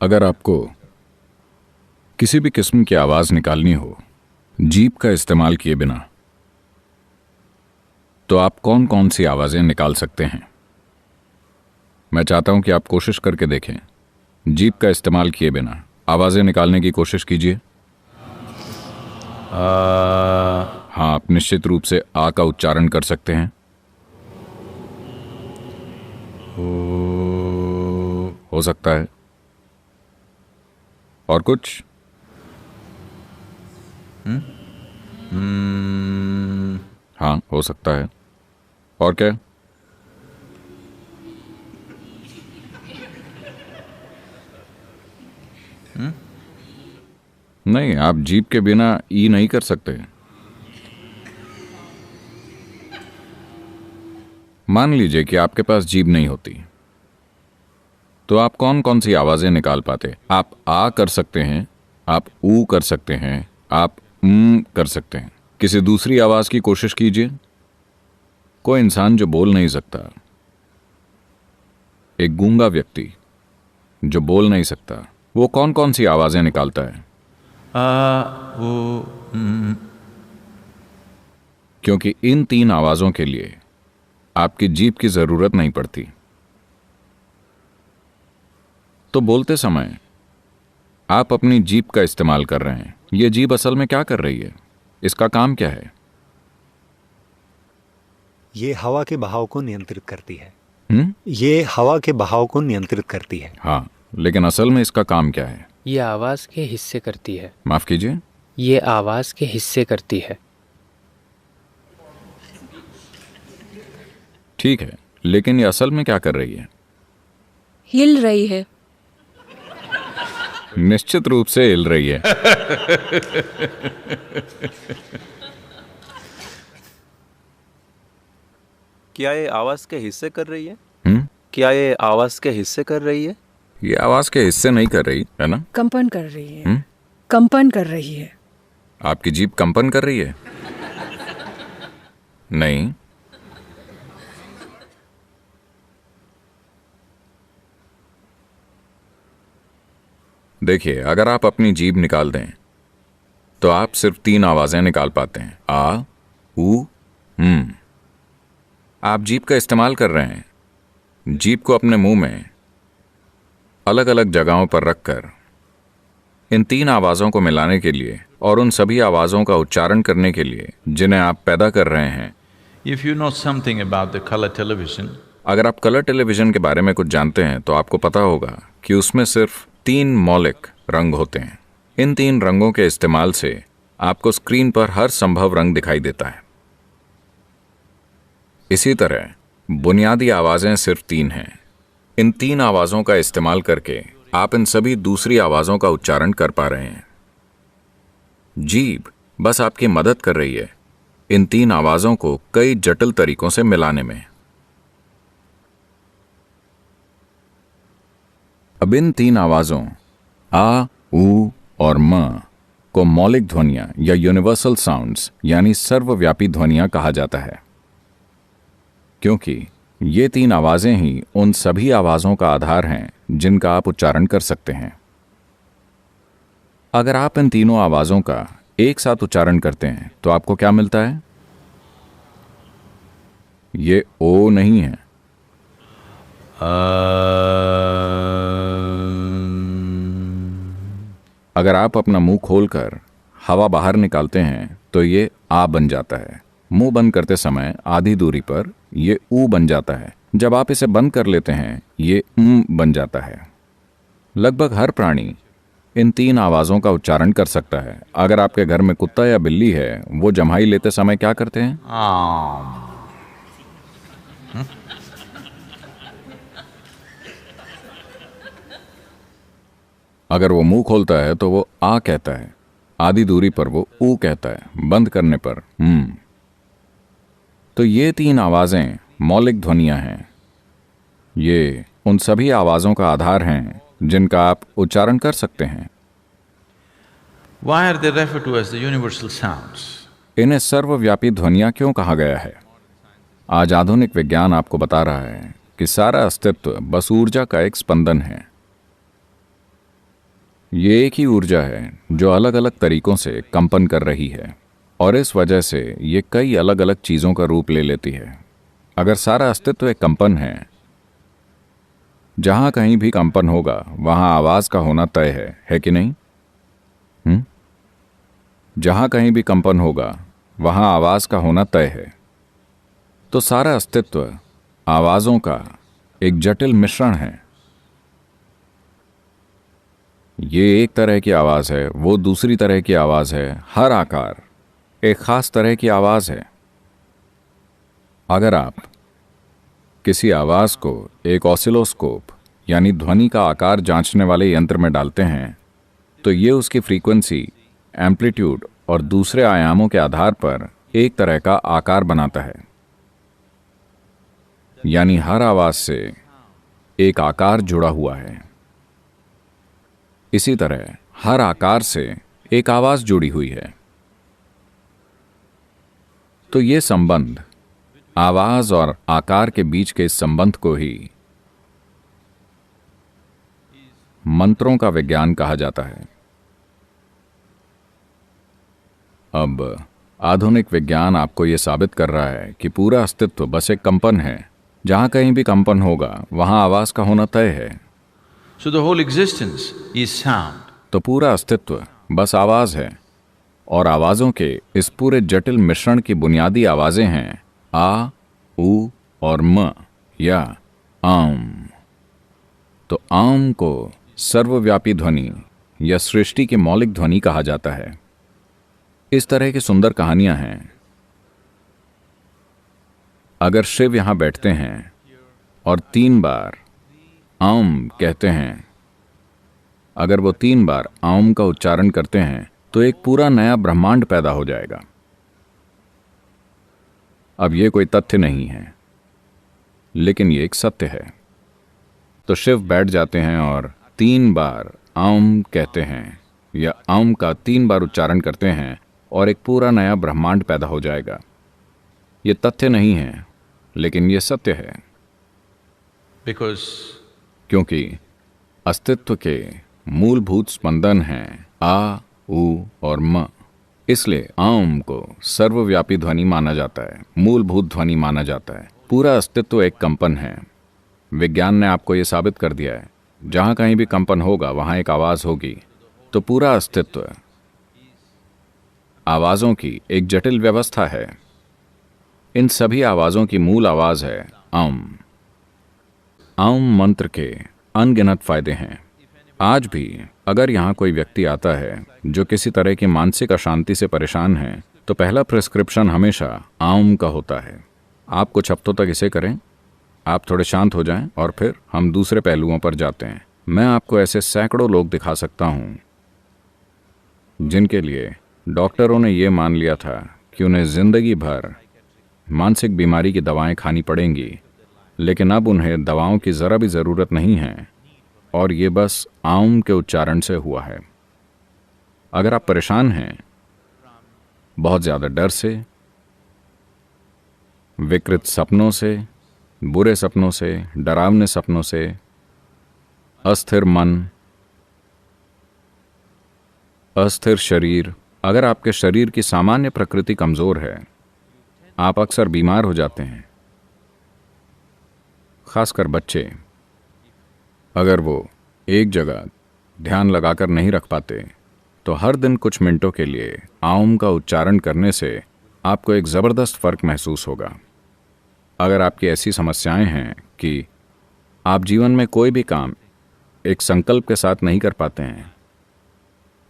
अगर आपको किसी भी किस्म की आवाज निकालनी हो जीभ का इस्तेमाल किए बिना, तो आप कौन कौन सी आवाजें निकाल सकते हैं? मैं चाहता हूं कि आप कोशिश करके देखें। जीभ का इस्तेमाल किए बिना आवाजें निकालने की कोशिश कीजिए। हाँ, आप निश्चित रूप से आ का उच्चारण कर सकते हैं। हो सकता है। और कुछ? हाँ, हो सकता है। और क्या? नहीं, आप जीभ के बिना ई नहीं कर सकते। मान लीजिए कि आपके पास जीभ नहीं होती, तो आप कौन कौन सी आवाजें निकाल पाते? आप आ कर सकते हैं, आप ऊ कर सकते हैं, आप कर सकते हैं। किसी दूसरी आवाज की कोशिश कीजिए। कोई इंसान जो बोल नहीं सकता, एक गूंगा व्यक्ति जो बोल नहीं सकता, वो कौन कौन सी आवाजें निकालता है? क्योंकि इन 3 आवाजों के लिए आपकी जीभ की जरूरत नहीं पड़ती। तो बोलते समय आप अपनी जीभ का इस्तेमाल कर रहे हैं। यह जीभ असल में क्या कर रही है? इसका काम क्या है? ये हवा के बहाव को नियंत्रित करती है। ये हवा के बहाव को नियंत्रित करती है। हाँ, लेकिन असल में इसका काम क्या है? ये आवाज के हिस्से करती है। माफ कीजिए? ये आवाज के हिस्से करती है। ठीक है, लेकिन ये असल में क्या कर रही है? हिल रही है। निश्चित रूप से हिल रही है। क्या ये आवाज के हिस्से कर रही है? क्या ये आवाज के हिस्से कर रही है? ये आवाज के हिस्से नहीं कर रही है ना? कंपन कर रही है। कंपन कर रही है। आपकी जीभ कंपन कर रही है? नहीं। देखिए, अगर आप अपनी जीभ निकाल दें तो आप सिर्फ 3 आवाजें निकाल पाते हैं, आ, ऊ, आप जीभ का इस्तेमाल कर रहे हैं। जीभ को अपने मुंह में अलग अलग जगहों पर रखकर इन 3 आवाजों को मिलाने के लिए और उन सभी आवाजों का उच्चारण करने के लिए जिन्हें आप पैदा कर रहे हैं। If you know something about the color television, अगर आप कलर टेलीविजन के बारे में कुछ जानते हैं तो आपको पता होगा कि उसमें सिर्फ 3 मौलिक रंग होते हैं। इन 3 रंगों के इस्तेमाल से आपको स्क्रीन पर हर संभव रंग दिखाई देता है। इसी तरह बुनियादी आवाजें सिर्फ 3 हैं। इन 3 आवाजों का इस्तेमाल करके आप इन सभी दूसरी आवाजों का उच्चारण कर पा रहे हैं। जीभ बस आपकी मदद कर रही है इन 3 आवाजों को कई जटिल तरीकों से मिलाने में। अब इन 3 आवाजों आ, ऊ और म को मौलिक ध्वनियां या यूनिवर्सल साउंड्स यानी सर्वव्यापी ध्वनियां कहा जाता है, क्योंकि ये 3 आवाजें ही उन सभी आवाजों का आधार हैं जिनका आप उच्चारण कर सकते हैं। अगर आप इन तीनों आवाजों का एक साथ उच्चारण करते हैं तो आपको क्या मिलता है? ये ओ नहीं है। अगर आप अपना मुंह खोलकर हवा बाहर निकालते हैं तो ये आ बन जाता है। मुंह बंद करते समय आधी दूरी पर ये ऊ बन जाता है। जब आप इसे बंद कर लेते हैं ये बन जाता है। लगभग हर प्राणी इन 3 आवाजों का उच्चारण कर सकता है। अगर आपके घर में कुत्ता या बिल्ली है, वो जम्हाई लेते समय क्या करते हैं? अगर वो मुंह खोलता है तो वो आ कहता है, आधी दूरी पर वो ऊ कहता है, बंद करने पर तो ये 3 आवाजें मौलिक ध्वनियां हैं। ये उन सभी आवाजों का आधार हैं जिनका आप उच्चारण कर सकते हैं। why are they referred to as the universal sounds? इन्हें सर्वव्यापी ध्वनियां क्यों कहा गया है? आज आधुनिक विज्ञान आपको बता रहा है कि सारा अस्तित्व बस ऊर्जा का एक स्पंदन है। ये एक ही ऊर्जा है जो अलग अलग तरीकों से कंपन कर रही है और इस वजह से ये कई अलग अलग चीज़ों का रूप ले लेती है। अगर सारा अस्तित्व एक कंपन है, जहां कहीं भी कंपन होगा वहां आवाज का होना तय है कि नहीं? जहां कहीं भी कंपन होगा वहां आवाज का होना तय है। तो सारा अस्तित्व आवाजों का एक जटिल मिश्रण है। ये एक तरह की आवाज है, वो दूसरी तरह की आवाज है, हर आकार एक खास तरह की आवाज है। अगर आप किसी आवाज को एक ऑसिलोस्कोप यानी ध्वनि का आकार जांचने वाले यंत्र में डालते हैं तो ये उसकी फ्रीक्वेंसी, एम्पलीट्यूड और दूसरे आयामों के आधार पर एक तरह का आकार बनाता है। यानी हर आवाज से एक आकार जुड़ा हुआ है। इसी तरह हर आकार से एक आवाज जुड़ी हुई है। तो ये संबंध, आवाज और आकार के बीच के इस संबंध को ही मंत्रों का विज्ञान कहा जाता है। अब आधुनिक विज्ञान आपको यह साबित कर रहा है कि पूरा अस्तित्व बस एक कंपन है। जहां कहीं भी कंपन होगा वहां आवाज का होना तय है। So the whole existence is sound. तो पूरा अस्तित्व बस आवाज है और आवाजों के इस पूरे जटिल मिश्रण की बुनियादी आवाजें हैं आ, उ और म या आम। तो आम को सर्वव्यापी ध्वनि या सृष्टि की मौलिक ध्वनि कहा जाता है। इस तरह की सुंदर कहानियां हैं। अगर शिव यहां बैठते हैं और 3 बार आम कहते हैं, अगर वो 3 बार आम का उच्चारण करते हैं तो एक पूरा नया ब्रह्मांड पैदा हो जाएगा। अब ये कोई तथ्य नहीं है, लेकिन ये एक सत्य है। तो शिव बैठ जाते हैं और 3 बार आम कहते हैं या आम का 3 बार उच्चारण करते हैं और एक पूरा नया ब्रह्मांड पैदा हो जाएगा। ये तथ्य नहीं है, लेकिन ये सत्य है। Because क्योंकि अस्तित्व के मूलभूत स्पंदन हैं आ, उ और म। इसलिए आम को सर्वव्यापी ध्वनि माना जाता है, मूलभूत ध्वनि माना जाता है। पूरा अस्तित्व एक कंपन है। विज्ञान ने आपको यह साबित कर दिया है, जहां कहीं भी कंपन होगा वहां एक आवाज होगी। तो पूरा अस्तित्व आवाजों की एक जटिल व्यवस्था है। इन सभी आवाजों की मूल आवाज है आम। आम मंत्र के अनगिनत फायदे हैं। आज भी अगर यहाँ कोई व्यक्ति आता है जो किसी तरह की मानसिक अशांति से परेशान है तो पहला प्रिस्क्रिप्शन हमेशा आम का होता है। आप कुछ हफ्तों तक इसे करें, आप थोड़े शांत हो जाएं और फिर हम दूसरे पहलुओं पर जाते हैं। मैं आपको ऐसे सैकड़ों लोग दिखा सकता हूँ जिनके लिए डॉक्टरों ने ये मान लिया था कि उन्हें जिंदगी भर मानसिक बीमारी की दवाएं खानी पड़ेंगी, लेकिन अब उन्हें दवाओं की ज़रा भी ज़रूरत नहीं है और ये बस आम के उच्चारण से हुआ है। अगर आप परेशान हैं बहुत ज़्यादा डर से, विकृत सपनों से, बुरे सपनों से, डरावने सपनों से, अस्थिर मन, अस्थिर शरीर, अगर आपके शरीर की सामान्य प्रकृति कमज़ोर है, आप अक्सर बीमार हो जाते हैं। खासकर बच्चे, अगर वो एक जगह ध्यान लगाकर नहीं रख पाते तो हर दिन कुछ मिनटों के लिए आम का उच्चारण करने से आपको एक ज़बरदस्त फ़र्क महसूस होगा। अगर आपकी ऐसी समस्याएं हैं कि आप जीवन में कोई भी काम एक संकल्प के साथ नहीं कर पाते हैं,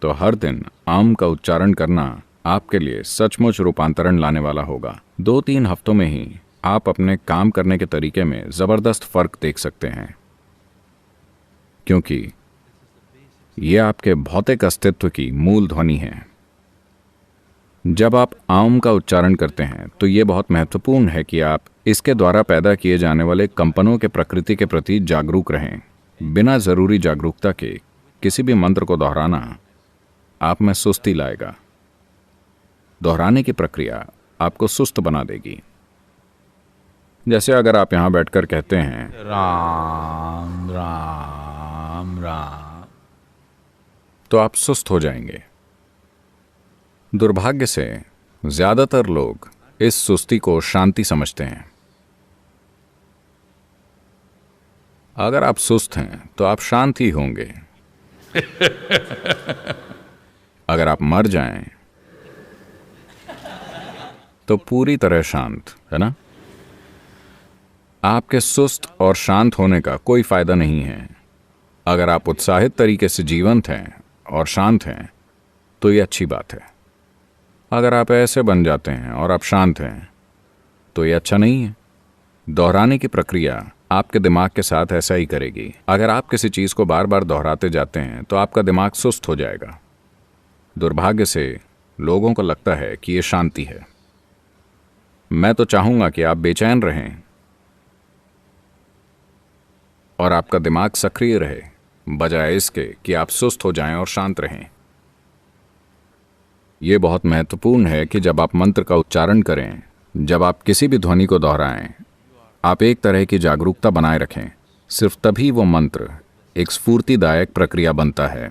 तो हर दिन आम का उच्चारण करना आपके लिए सचमुच रूपांतरण लाने वाला होगा। 2-3 हफ्तों में ही आप अपने काम करने के तरीके में ज़बरदस्त फ़र्क देख सकते हैं, क्योंकि ये आपके भौतिक अस्तित्व की मूल ध्वनि है। जब आप आम का उच्चारण करते हैं तो ये बहुत महत्वपूर्ण है कि आप इसके द्वारा पैदा किए जाने वाले कंपनों के प्रकृति के प्रति जागरूक रहें। बिना ज़रूरी जागरूकता के किसी भी मंत्र को दोहराना आप में सुस्ती लाएगा। दोहराने की प्रक्रिया आपको सुस्त बना देगी। जैसे अगर आप यहाँ बैठकर कहते हैं राम राम राम, तो आप सुस्त हो जाएंगे। दुर्भाग्य से ज्यादातर लोग इस सुस्ती को शांति समझते हैं। अगर आप सुस्त हैं तो आप शांत ही होंगे। अगर आप मर जाएं तो पूरी तरह शांत, है ना? आपके सुस्त और शांत होने का कोई फायदा नहीं है। अगर आप उत्साहित तरीके से जीवंत हैं और शांत हैं तो ये अच्छी बात है। अगर आप ऐसे बन जाते हैं और आप शांत हैं तो ये अच्छा नहीं है। दोहराने की प्रक्रिया आपके दिमाग के साथ ऐसा ही करेगी। अगर आप किसी चीज को बार बार दोहराते जाते हैं तो आपका दिमाग सुस्त हो जाएगा। दुर्भाग्य से लोगों को लगता है कि ये शांति है। मैं तो चाहूंगा कि आप बेचैन रहें और आपका दिमाग सक्रिय रहे, बजाय इसके कि आप सुस्त हो जाएं और शांत रहें। यह बहुत महत्वपूर्ण है कि जब आप मंत्र का उच्चारण करें, जब आप किसी भी ध्वनि को दोहराएं, आप एक तरह की जागरूकता बनाए रखें। सिर्फ तभी वो मंत्र एक स्फूर्तिदायक प्रक्रिया बनता है।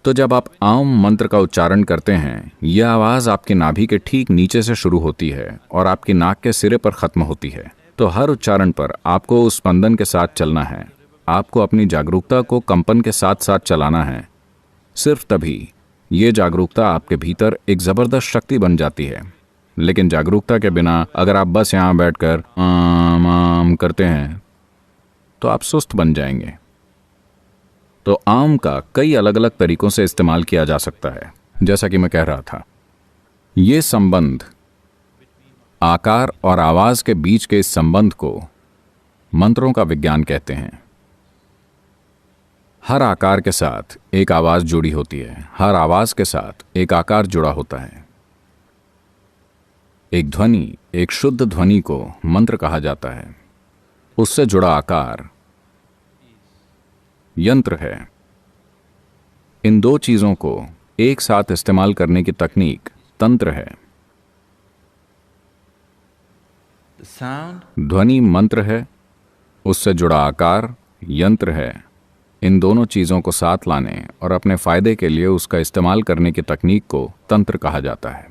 तो जब आप आम मंत्र का उच्चारण करते हैं, यह आवाज़ आपकी नाभि के ठीक नीचे से शुरू होती है और आपकी नाक के सिरे पर ख़त्म होती है। तो हर उच्चारण पर आपको उस स्पंदन के साथ चलना है। आपको अपनी जागरूकता को कंपन के साथ साथ चलाना है। सिर्फ तभी ये जागरूकता आपके भीतर एक ज़बरदस्त शक्ति बन जाती है। लेकिन जागरूकता के बिना अगर आप बस यहाँ बैठकर आम आम करते हैं तो आप सुस्त बन जाएंगे। तो आम का कई अलग अलग तरीकों से इस्तेमाल किया जा सकता है। जैसा कि मैं कह रहा था, ये संबंध, आकार और आवाज के बीच के इस संबंध को मंत्रों का विज्ञान कहते हैं। हर आकार के साथ एक आवाज जुड़ी होती है, हर आवाज के साथ एक आकार जुड़ा होता है। एक ध्वनि, एक शुद्ध ध्वनि को मंत्र कहा जाता है। उससे जुड़ा आकार यंत्र है। इन दो चीजों को एक साथ इस्तेमाल करने की तकनीक तंत्र है। ध्वनि मंत्र है, उससे जुड़ा आकार यंत्र है। इन दोनों चीजों को साथ लाने और अपने फायदे के लिए उसका इस्तेमाल करने की तकनीक को तंत्र कहा जाता है।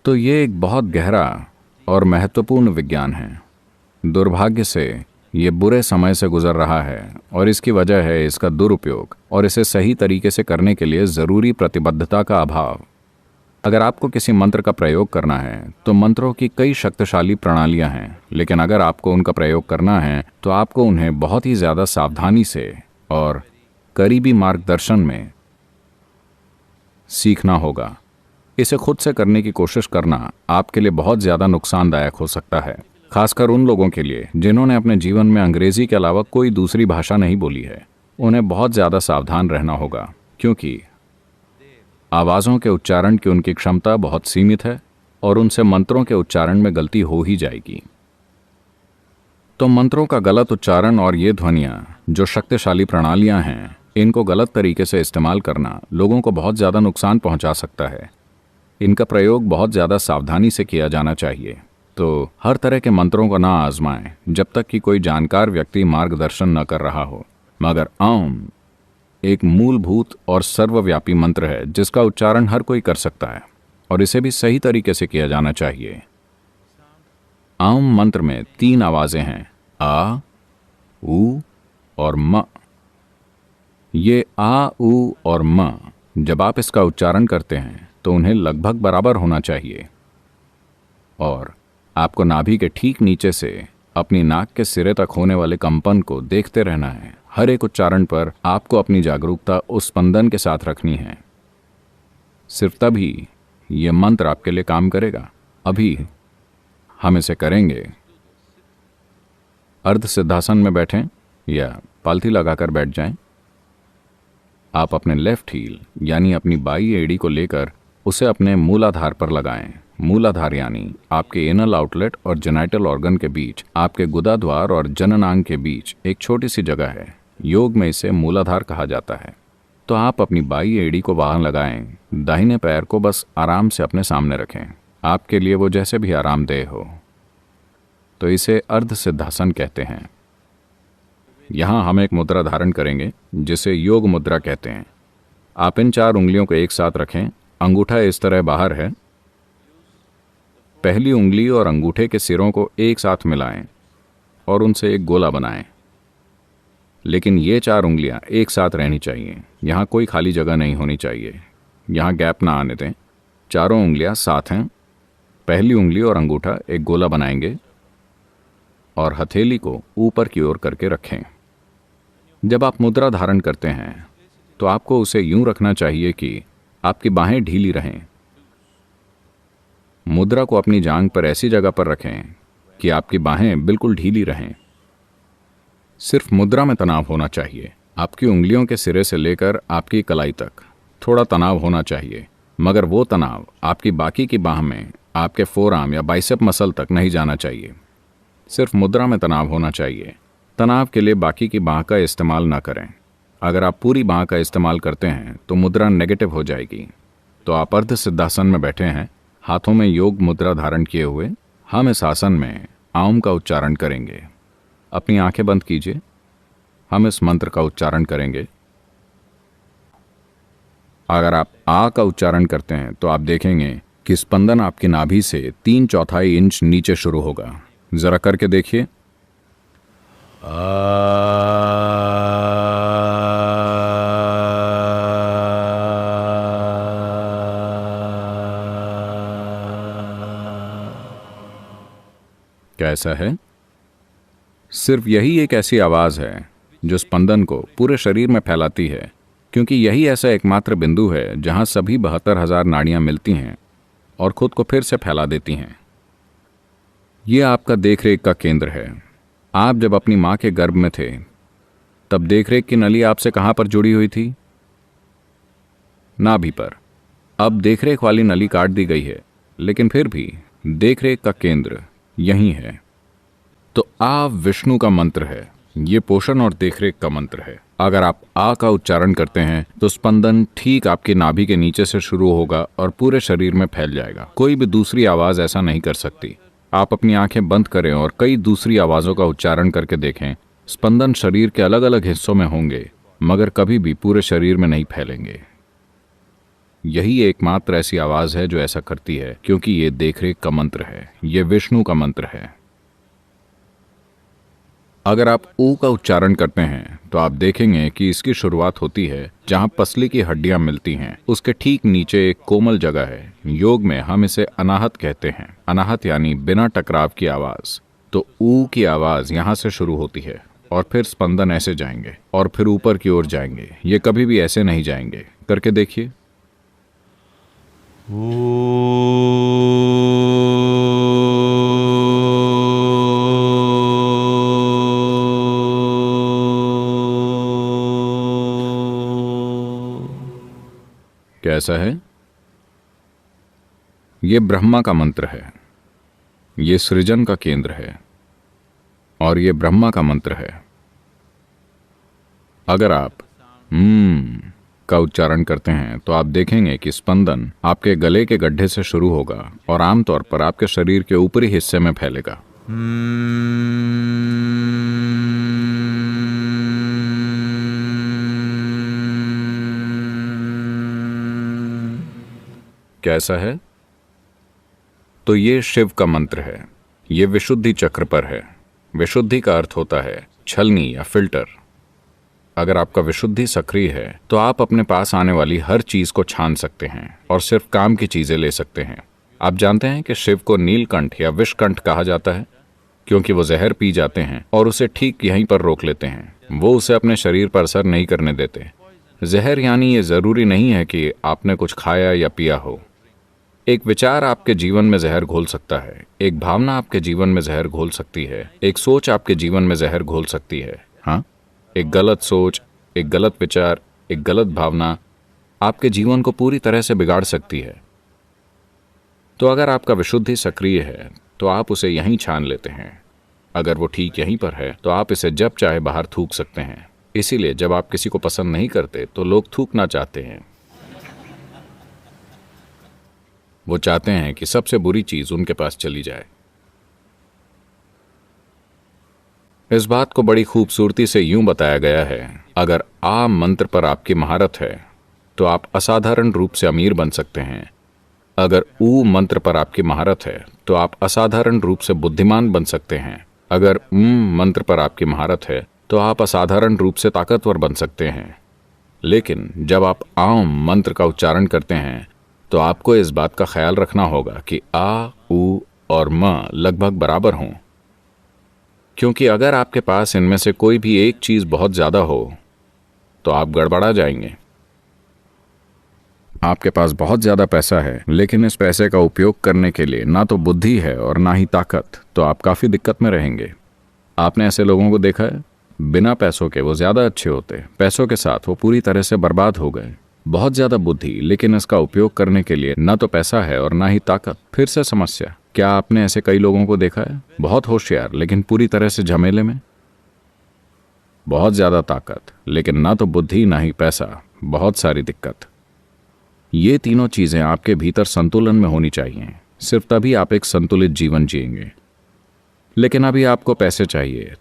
तो ये एक बहुत गहरा और महत्वपूर्ण विज्ञान है। दुर्भाग्य से ये बुरे समय से गुजर रहा है और इसकी वजह है इसका दुरुपयोग और इसे सही तरीके से करने के लिए ज़रूरी प्रतिबद्धता का अभाव। अगर आपको किसी मंत्र का प्रयोग करना है तो मंत्रों की कई शक्तिशाली प्रणालियां हैं, लेकिन अगर आपको उनका प्रयोग करना है तो आपको उन्हें बहुत ही ज़्यादा सावधानी से और करीबी मार्गदर्शन में सीखना होगा। इसे खुद से करने की कोशिश करना आपके लिए बहुत ज़्यादा नुकसानदायक हो सकता है, खासकर उन लोगों के लिए जिन्होंने अपने जीवन में अंग्रेजी के अलावा कोई दूसरी भाषा नहीं बोली है। उन्हें बहुत ज़्यादा सावधान रहना होगा क्योंकि आवाज़ों के उच्चारण की उनकी क्षमता बहुत सीमित है और उनसे मंत्रों के उच्चारण में गलती हो ही जाएगी। तो मंत्रों का गलत उच्चारण और ये ध्वनियाँ जो शक्तिशाली प्रणालियाँ हैं, इनको गलत तरीके से इस्तेमाल करना लोगों को बहुत ज़्यादा नुकसान पहुँचा सकता है। इनका प्रयोग बहुत ज़्यादा सावधानी से किया जाना चाहिए। तो हर तरह के मंत्रों को ना आजमाएं जब तक कि कोई जानकार व्यक्ति मार्गदर्शन न कर रहा हो। मगर आम एक मूलभूत और सर्वव्यापी मंत्र है जिसका उच्चारण हर कोई कर सकता है और इसे भी सही तरीके से किया जाना चाहिए। आम मंत्र में 3 आवाजें हैं, आ, ऊ और म। ये आ, ऊ और म जब आप इसका उच्चारण करते हैं तो उन्हें लगभग बराबर होना चाहिए और आपको नाभि के ठीक नीचे से अपनी नाक के सिरे तक होने वाले कंपन को देखते रहना है। हर एक उच्चारण पर आपको अपनी जागरूकता उस स्पंदन के साथ रखनी है। सिर्फ तभी ये मंत्र आपके लिए काम करेगा। अभी हम इसे करेंगे। अर्ध सिद्धासन में बैठें या पालथी लगाकर बैठ जाएं। आप अपने लेफ्ट हील यानी अपनी बाई एड़ी को लेकर उसे अपने मूलाधार पर लगाएं। मूलाधार यानी आपके एनल आउटलेट और जेनाइटल ऑर्गन के बीच, आपके गुदाद्वार और जननांग के बीच एक छोटी सी जगह है। योग में इसे मूलाधार कहा जाता है। तो आप अपनी बाई एड़ी को वहां लगाएं। दाहिने पैर को बस आराम से अपने सामने रखें, आपके लिए वो जैसे भी आरामदेह हो। तो इसे अर्ध सिद्धासन कहते हैं। यहाँ हम एक मुद्रा धारण करेंगे जिसे योग मुद्रा कहते हैं। आप इन 4 उंगलियों को एक साथ रखें। अंगूठा इस तरह बाहर है। पहली उंगली और अंगूठे के सिरों को एक साथ मिलाएं और उनसे एक गोला बनाएं। लेकिन ये 4 उंगलियां एक साथ रहनी चाहिए। यहाँ कोई खाली जगह नहीं होनी चाहिए। यहाँ गैप ना आने दें। चारों उंगलियां साथ हैं। पहली उंगली और अंगूठा एक गोला बनाएंगे और हथेली को ऊपर की ओर करके रखें। जब आप मुद्रा धारण करते हैं तो आपको उसे यूं रखना चाहिए कि आपकी बाहें ढीली रहें। मुद्रा को अपनी जांघ पर ऐसी जगह पर रखें कि आपकी बाहें बिल्कुल ढीली रहें। सिर्फ मुद्रा में तनाव होना चाहिए। आपकी उंगलियों के सिरे से लेकर आपकी कलाई तक थोड़ा तनाव होना चाहिए, मगर वो तनाव आपकी बाकी की बाह में, आपके फोरआर्म या बाइसेप मसल तक नहीं जाना चाहिए। सिर्फ मुद्रा में तनाव होना चाहिए। तनाव के लिए बाकी की बाह का इस्तेमाल ना करें। अगर आप पूरी बाह का इस्तेमाल करते हैं तो मुद्रा नेगेटिव हो जाएगी। तो आप अर्ध सिद्धासन में बैठे हैं, हाथों में योग मुद्रा धारण किए हुए। हम इस आसन में आम का उच्चारण करेंगे। अपनी आंखें बंद कीजिए। हम इस मंत्र का उच्चारण करेंगे। अगर आप आ का उच्चारण करते हैं तो आप देखेंगे कि स्पंदन आपकी नाभि से 3/4 इंच नीचे शुरू होगा। जरा करके देखिए। कैसा है? सिर्फ यही एक ऐसी आवाज है जो स्पंदन को पूरे शरीर में फैलाती है, क्योंकि यही ऐसा एकमात्र बिंदु है जहां सभी 72,000 नाड़ियां मिलती हैं और खुद को फिर से फैला देती हैं। यह आपका देखरेख का केंद्र है। आप जब अपनी मां के गर्भ में थे तब देखरेख की नली आपसे कहां पर जुड़ी हुई थी? नाभि पर। अब देखरेख वाली नली काट दी गई है, लेकिन फिर भी देखरेख का केंद्र यही है। तो आ विष्णु का मंत्र है। ये पोषण और देखरेख का मंत्र है। अगर आप आ का उच्चारण करते हैं तो स्पंदन ठीक आपकी नाभि के नीचे से शुरू होगा और पूरे शरीर में फैल जाएगा। कोई भी दूसरी आवाज ऐसा नहीं कर सकती। आप अपनी आंखें बंद करें और कई दूसरी आवाजों का उच्चारण करके देखें। स्पंदन शरीर के अलग अलग हिस्सों में होंगे, मगर कभी भी पूरे शरीर में नहीं फैलेंगे। यही एकमात्र ऐसी आवाज है जो ऐसा करती है, क्योंकि ये देखरेख का मंत्र है। ये विष्णु का मंत्र है। अगर आप ऊ का उच्चारण करते हैं तो आप देखेंगे कि इसकी शुरुआत होती है जहां पसली की हड्डियां मिलती हैं। उसके ठीक नीचे एक कोमल जगह है। योग में हम इसे अनाहत कहते हैं। अनाहत यानी बिना टकराव की आवाज। तो ऊ की आवाज यहां से शुरू होती है और फिर स्पंदन ऐसे जाएंगे और फिर ऊपर की ओर जाएंगे। ये कभी भी ऐसे नहीं जाएंगे। करके देखिए। कैसा है? ये ब्रह्मा का मंत्र है। ये सृजन का केंद्र है और ये ब्रह्मा का मंत्र है। अगर आप का उच्चारण करते हैं तो आप देखेंगे कि स्पंदन आपके गले के गड्ढे से शुरू होगा और आमतौर पर आपके शरीर के ऊपरी हिस्से में फैलेगा। कैसा है? तो ये शिव का मंत्र है। ये विशुद्धि चक्र पर है। विशुद्धि का अर्थ होता है छलनी या फिल्टर। अगर आपका विशुद्धि सक्रिय है तो आप अपने पास आने वाली हर चीज को छान सकते हैं और सिर्फ काम की चीजें ले सकते हैं। आप जानते हैं कि शिव को नीलकंठ या विषकंठ कहा जाता है, क्योंकि वो जहर पी जाते हैं और उसे ठीक यहीं पर रोक लेते हैं। वो उसे अपने शरीर पर असर नहीं करने देते। जहर यानी ये जरूरी नहीं है कि आपने कुछ खाया या पिया हो। एक विचार आपके जीवन में जहर घोल सकता है। एक भावना आपके जीवन में जहर घोल सकती है। एक सोच आपके जीवन में जहर घोल सकती है। हाँ, एक गलत सोच, एक गलत विचार, एक गलत भावना आपके जीवन को पूरी तरह से बिगाड़ सकती है। तो अगर आपका विशुद्धि सक्रिय है तो आप उसे यहीं छान लेते हैं। अगर वो ठीक यहीं पर है तो आप इसे जब चाहे बाहर थूक सकते हैं। इसीलिए जब आप किसी को पसंद नहीं करते तो लोग थूकना चाहते हैं। वो चाहते हैं कि सबसे बुरी चीज उनके पास चली जाए। इस बात को बड़ी खूबसूरती से यूं बताया गया है, अगर आ मंत्र पर आपकी महारत है तो आप असाधारण रूप से अमीर बन सकते हैं। अगर ऊ मंत्र पर आपकी महारत है तो आप असाधारण रूप से बुद्धिमान बन सकते हैं। अगर मंत्र पर आपकी महारत है तो आप असाधारण रूप से ताकतवर बन सकते हैं। लेकिन जब आप आम मंत्र का उच्चारण करते हैं तो आपको इस बात का ख्याल रखना होगा कि आ, ऊ और म लगभग बराबर हों, क्योंकि अगर आपके पास इनमें से कोई भी एक चीज बहुत ज्यादा हो तो आप गड़बड़ा जाएंगे। आपके पास बहुत ज्यादा पैसा है लेकिन इस पैसे का उपयोग करने के लिए ना तो बुद्धि है और ना ही ताकत, तो आप काफी दिक्कत में रहेंगे। आपने ऐसे लोगों को देखा है, बिना पैसों के वो ज्यादा अच्छे होते, पैसों के साथ वो पूरी तरह से बर्बाद हो गए। बहुत ज्यादा बुद्धि लेकिन इसका उपयोग करने के लिए ना तो पैसा है और ना ही ताकत। फिर से समस्या, क्या आपने ऐसे कई लोगों को देखा है, बहुत होशियार लेकिन पूरी तरह से झमेले में। बहुत ज्यादा ताकत लेकिन ना तो बुद्धि ना ही पैसा, बहुत सारी दिक्कत। ये तीनों चीजें आपके भीतर संतुलन में होनी चाहिए, सिर्फ तभी आप एक संतुलित जीवन जिएंगे। लेकिन अभी आपको पैसे चाहिए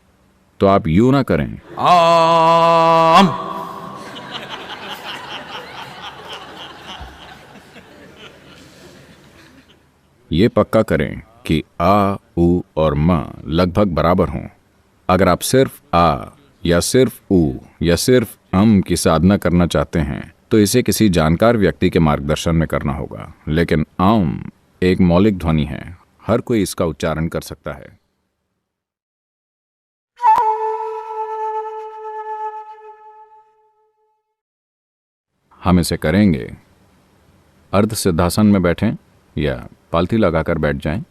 तो आप यूं ना करें आम। ये पक्का करें कि आ, ऊ और म लगभग बराबर हों। अगर आप सिर्फ आ या सिर्फ ऊ या सिर्फ की साधना करना चाहते हैं तो इसे किसी जानकार व्यक्ति के मार्गदर्शन में करना होगा। लेकिन आम एक मौलिक ध्वनि है, हर कोई इसका उच्चारण कर सकता है। हम इसे करेंगे। अर्ध सिद्धासन में बैठें या पालथी लगाकर बैठ जाएं।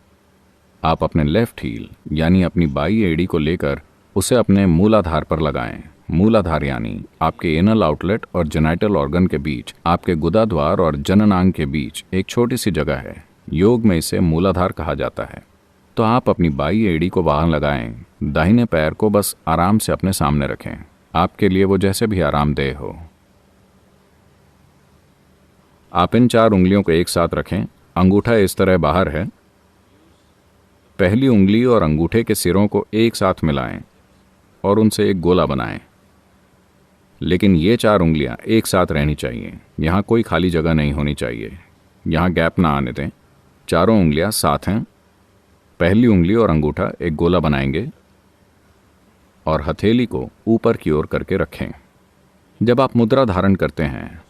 आप अपने लेफ्ट हील यानी अपनी बाई एड़ी को लेकर उसे अपने मूलाधार पर लगाएं। मूलाधार यानी आपके एनल आउटलेट और जेनाइटल ऑर्गन के बीच, आपके गुदाद्वार और जननांग के बीच एक छोटी सी जगह है। योग में इसे मूलाधार कहा जाता है। तो आप अपनी बाई एड़ी को वहां लगाएं। दाहिने पैर को बस आराम से अपने सामने रखें, आपके लिए वो जैसे भी आरामदेह हो। आप इन 4 उंगलियों को एक साथ रखें। अंगूठा इस तरह बाहर है। पहली उंगली और अंगूठे के सिरों को एक साथ मिलाएं और उनसे एक गोला बनाएं। लेकिन ये 4 उंगलियां एक साथ रहनी चाहिए, यहां कोई खाली जगह नहीं होनी चाहिए, यहां गैप ना आने दें। चारों उंगलियां साथ हैं। पहली उंगली और अंगूठा एक गोला बनाएंगे और हथेली को ऊपर की ओर करके रखें। जब आप मुद्रा धारण करते हैं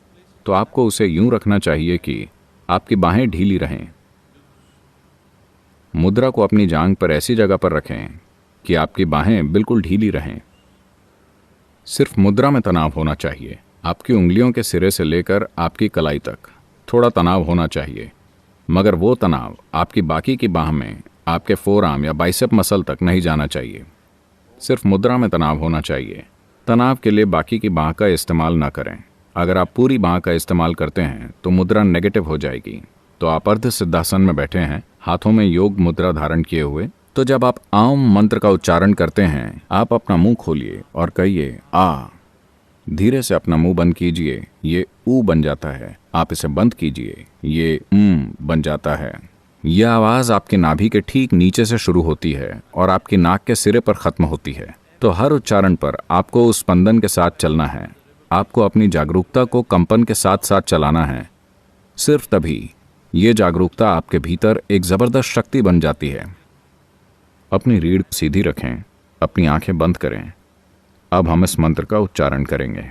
तो आपको उसे यूं रखना चाहिए कि आपकी बाहें ढीली रहें। मुद्रा को अपनी जांघ पर ऐसी जगह पर रखें कि आपकी बाहें बिल्कुल ढीली रहें। सिर्फ मुद्रा में तनाव होना चाहिए। आपकी उंगलियों के सिरे से लेकर आपकी कलाई तक थोड़ा तनाव होना चाहिए, मगर वो तनाव आपकी बाकी की बाह में, आपके फोरआर्म या बाइसेप मसल तक नहीं जाना चाहिए। सिर्फ मुद्रा में तनाव होना चाहिए। तनाव के लिए बाकी की बाह का इस्तेमाल ना करें। अगर आप पूरी बाह का इस्तेमाल करते हैं तो मुद्रा नेगेटिव हो जाएगी। तो आप अर्ध सिद्धासन में बैठे हैं, हाथों में योग मुद्रा धारण किए हुए। तो जब आप आम मंत्र का उच्चारण करते हैं, आप अपना मुंह खोलिए और कहिए आ। धीरे से अपना मुंह बंद कीजिए, ये ऊ बन जाता है। आप इसे बंद कीजिए, ये बन जाता है। यह आवाज आपकी नाभि के ठीक नीचे से शुरू होती है और आपकी नाक के सिरे पर खत्म होती है। तो हर उच्चारण पर आपको उस स्पंदन के साथ चलना है। आपको अपनी जागरूकता को कंपन के साथ साथ चलाना है। सिर्फ तभी ये जागरूकता आपके भीतर एक जबरदस्त शक्ति बन जाती है। अपनी रीढ़ सीधी रखें, अपनी आंखें बंद करें। अब हम इस मंत्र का उच्चारण करेंगे।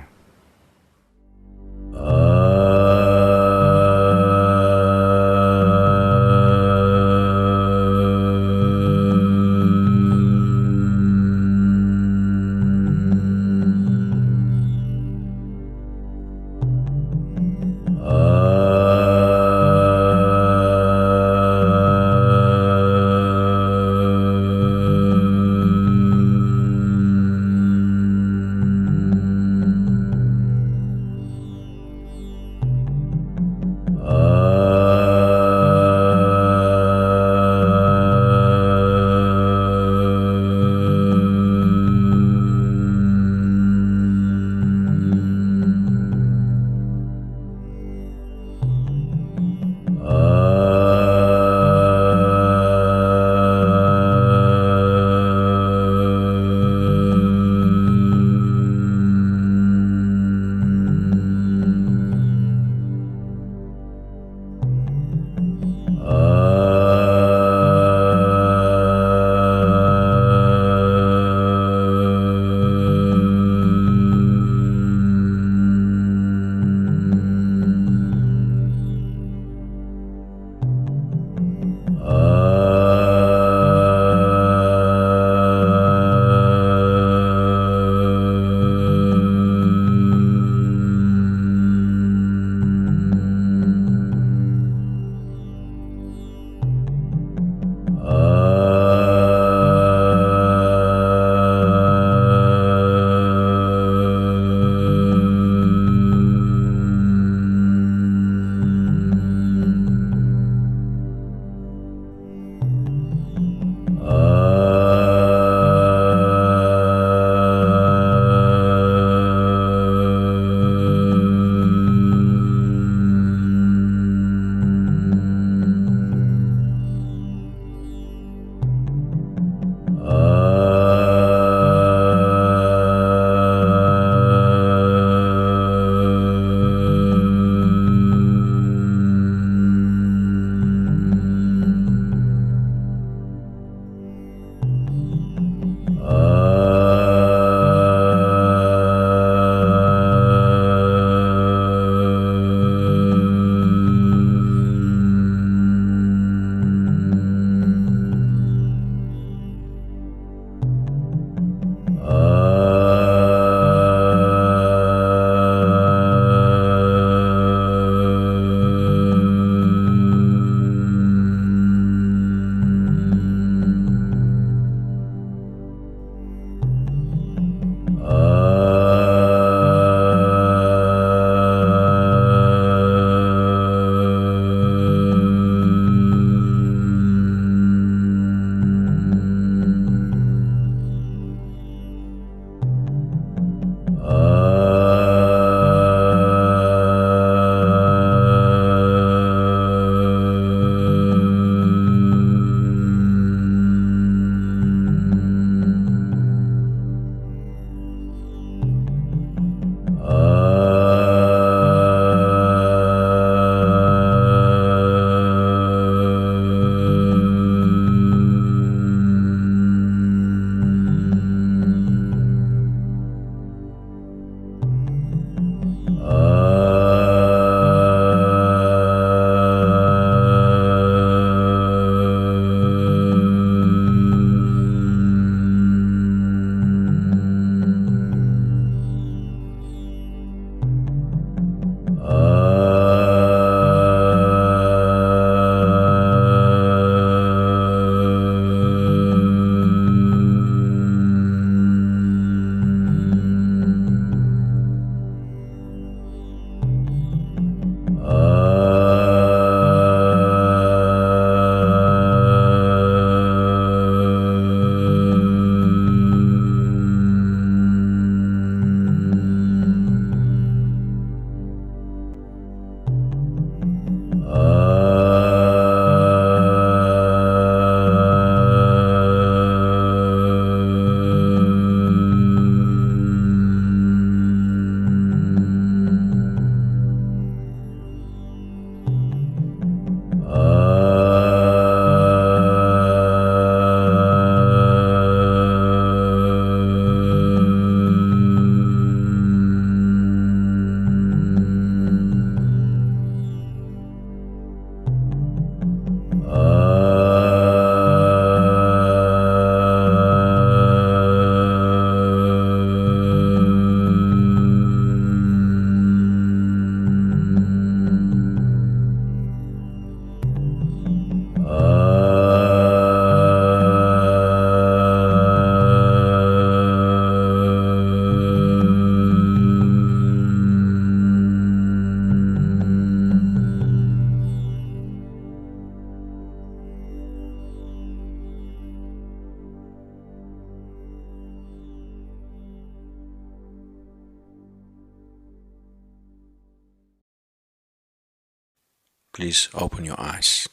Please open your eyes.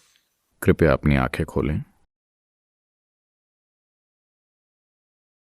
कृपया अपनी आंखें खोलें।